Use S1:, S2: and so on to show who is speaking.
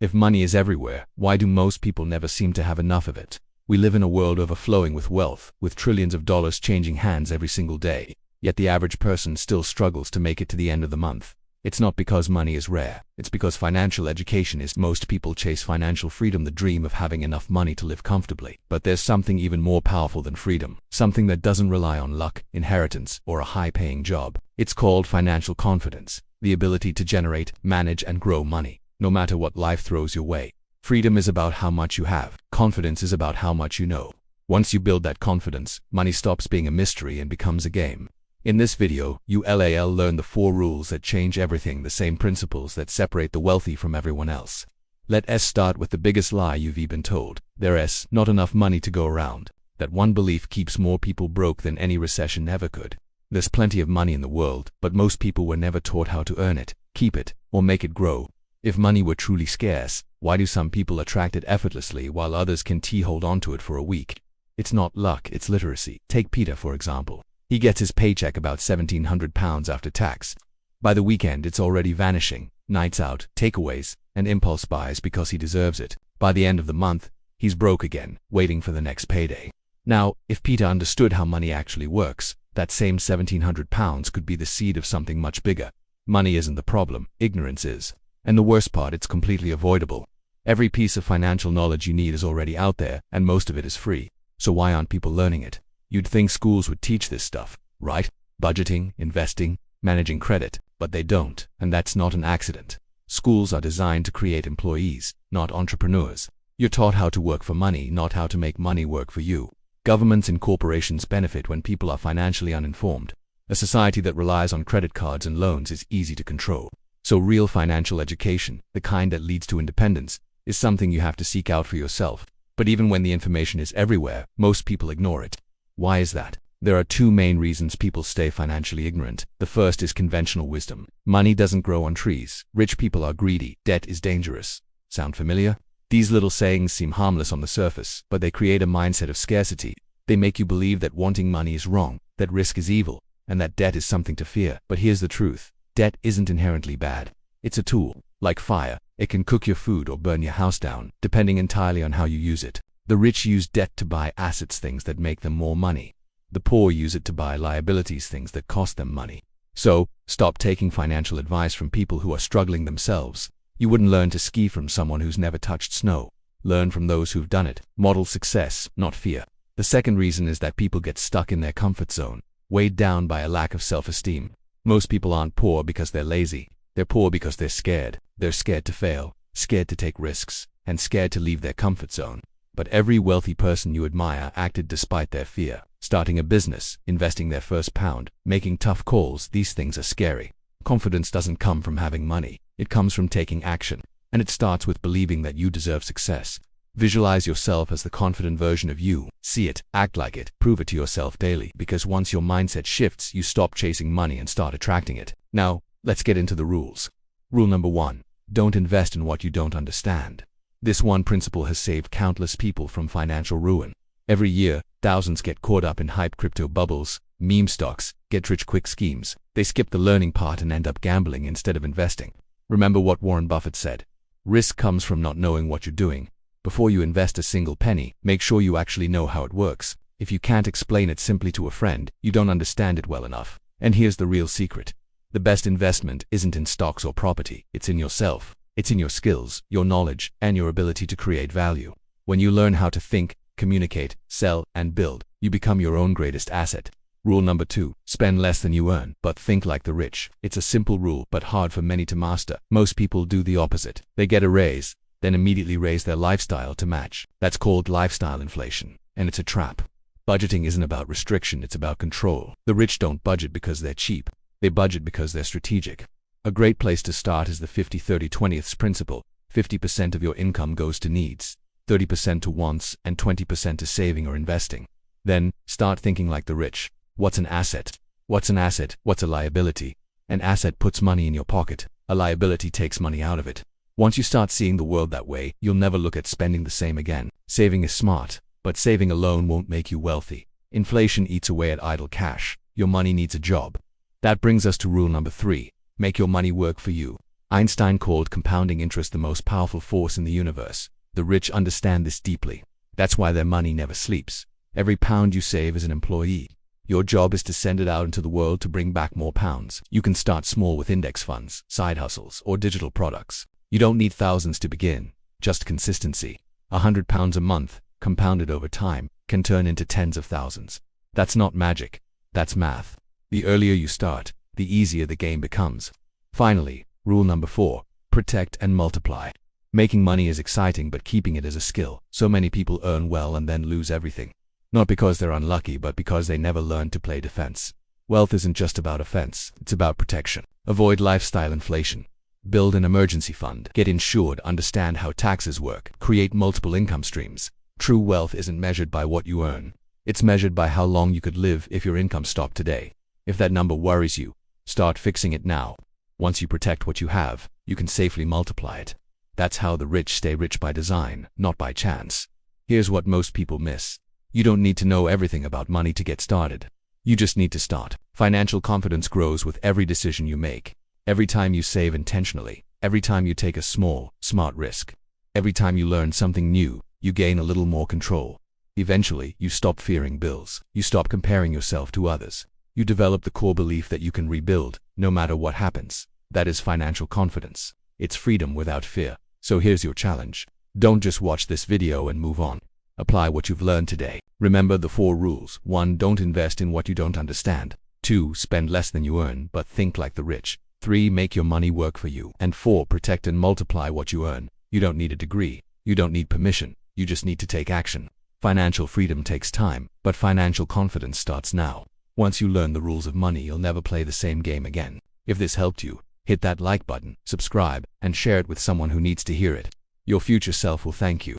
S1: If money is everywhere, why do most people never seem to have enough of it? We live in a world overflowing with wealth, with trillions of dollars changing hands every single day. Yet the average person still struggles to make it to the end of the month. It's not because money is rare. It's because financial education is. Most people chase financial freedom, the dream of having enough money to live comfortably. But there's something even more powerful than freedom. Something that doesn't rely on luck, inheritance, or a high-paying job. It's called financial confidence. The ability to generate, manage, and grow money, no matter what life throws your way. Freedom is about how much you have. Confidence is about how much you know. Once you build that confidence, money stops being a mystery and becomes a game. In this video, you'll learn the 4 rules that change everything, the same principles that separate the wealthy from everyone else. Let's start with the biggest lie you've been told. There's not enough money to go around. That one belief keeps more people broke than any recession ever could. There's plenty of money in the world, but most people were never taught how to earn it, keep it, or make it grow. If money were truly scarce, why do some people attract it effortlessly while others can hold on to it for a week? It's not luck, it's literacy. Take Peter, for example. He gets his paycheck about £1,700 after tax. By the weekend, it's already vanishing. Nights out, takeaways, and impulse buys because he deserves it. By the end of the month, he's broke again, waiting for the next payday. Now, if Peter understood how money actually works, that same £1,700 could be the seed of something much bigger. Money isn't the problem, ignorance is. And the worst part, it's completely avoidable. Every piece of financial knowledge you need is already out there, and most of it is free. So why aren't people learning it? You'd think schools would teach this stuff, right? Budgeting, investing, managing credit, but they don't, and that's not an accident. Schools are designed to create employees, not entrepreneurs. You're taught how to work for money, not how to make money work for you. Governments and corporations benefit when people are financially uninformed. A society that relies on credit cards and loans is easy to control. So real financial education, the kind that leads to independence, is something you have to seek out for yourself. But even when the information is everywhere, most people ignore it. Why is that? There are 2 main reasons people stay financially ignorant. The first is conventional wisdom. Money doesn't grow on trees. Rich people are greedy. Debt is dangerous. Sound familiar? These little sayings seem harmless on the surface, but they create a mindset of scarcity. They make you believe that wanting money is wrong, that risk is evil, and that debt is something to fear. But here's the truth. Debt isn't inherently bad. It's a tool. Like fire, it can cook your food or burn your house down, depending entirely on how you use it. The rich use debt to buy assets, things that make them more money. The poor use it to buy liabilities, things that cost them money. So, stop taking financial advice from people who are struggling themselves. You wouldn't learn to ski from someone who's never touched snow. Learn from those who've done it. Model success, not fear. The second reason is that people get stuck in their comfort zone, weighed down by a lack of self-esteem. Most people aren't poor because they're lazy. They're poor because they're scared. They're scared to fail, scared to take risks, and scared to leave their comfort zone. But every wealthy person you admire acted despite their fear. Starting a business, investing their first pound, making tough calls, these things are scary. Confidence doesn't come from having money. It comes from taking action. And it starts with believing that you deserve success. Visualize yourself as the confident version of you. See it, act like it, prove it to yourself daily. Because once your mindset shifts, you stop chasing money and start attracting it. Now, let's get into the rules. Rule number 1. Don't invest in what you don't understand. This one principle has saved countless people from financial ruin. Every year, thousands get caught up in hype crypto bubbles, meme stocks, get-rich-quick schemes. They skip the learning part and end up gambling instead of investing. Remember what Warren Buffett said. Risk comes from not knowing what you're doing. Before you invest a single penny, make sure you actually know how it works. If you can't explain it simply to a friend, you don't understand it well enough. And here's the real secret. The best investment isn't in stocks or property. It's in yourself. It's in your skills, your knowledge, and your ability to create value. When you learn how to think, communicate, sell, and build, you become your own greatest asset. Rule number 2. Spend less than you earn, but think like the rich. It's a simple rule, but hard for many to master. Most people do the opposite. They get a raise, then immediately raise their lifestyle to match. That's called lifestyle inflation, and it's a trap. Budgeting isn't about restriction, it's about control. The rich don't budget because they're cheap. They budget because they're strategic. A great place to start is the 50-30-20 principle. 50% of your income goes to needs, 30% to wants, and 20% to saving or investing. Then, start thinking like the rich. What's an asset? What's an asset? What's a liability? An asset puts money in your pocket. A liability takes money out of it. Once you start seeing the world that way, you'll never look at spending the same again. Saving is smart, but saving alone won't make you wealthy. Inflation eats away at idle cash. Your money needs a job. That brings us to rule number 3. Make your money work for you. Einstein called compounding interest the most powerful force in the universe. The rich understand this deeply. That's why their money never sleeps. Every pound you save as an employee, your job is to send it out into the world to bring back more pounds. You can start small with index funds, side hustles, or digital products. You don't need thousands to begin, just consistency. £100 a month, compounded over time, can turn into tens of thousands. That's not magic. That's math. The earlier you start, the easier the game becomes. Finally, rule number 4, protect and multiply. Making money is exciting, but keeping it is a skill. So many people earn well and then lose everything. Not because they're unlucky, but because they never learned to play defense. Wealth isn't just about offense, it's about protection. Avoid lifestyle inflation. Build an emergency fund. Get insured, understand how taxes work. Create multiple income streams. True wealth isn't measured by what you earn. It's measured by how long you could live if your income stopped today. If that number worries you, start fixing it now. Once you protect what you have, you can safely multiply it. That's how the rich stay rich, by design, not by chance. Here's what most people miss. You don't need to know everything about money to get started. You just need to start. Financial confidence grows with every decision you make. Every time you save intentionally. Every time you take a small, smart risk. Every time you learn something new, you gain a little more control. Eventually, you stop fearing bills. You stop comparing yourself to others. You develop the core belief that you can rebuild, no matter what happens. That is financial confidence. It's freedom without fear. So here's your challenge. Don't just watch this video and move on. Apply what you've learned today. Remember the 4 rules. 1. Don't invest in what you don't understand. 2. Spend less than you earn, but think like the rich. 3. Make your money work for you. And 4. Protect and multiply what you earn. You don't need a degree. You don't need permission. You just need to take action. Financial freedom takes time, but financial confidence starts now. Once you learn the rules of money, you'll never play the same game again. If this helped you, hit that like button, subscribe, and share it with someone who needs to hear it. Your future self will thank you.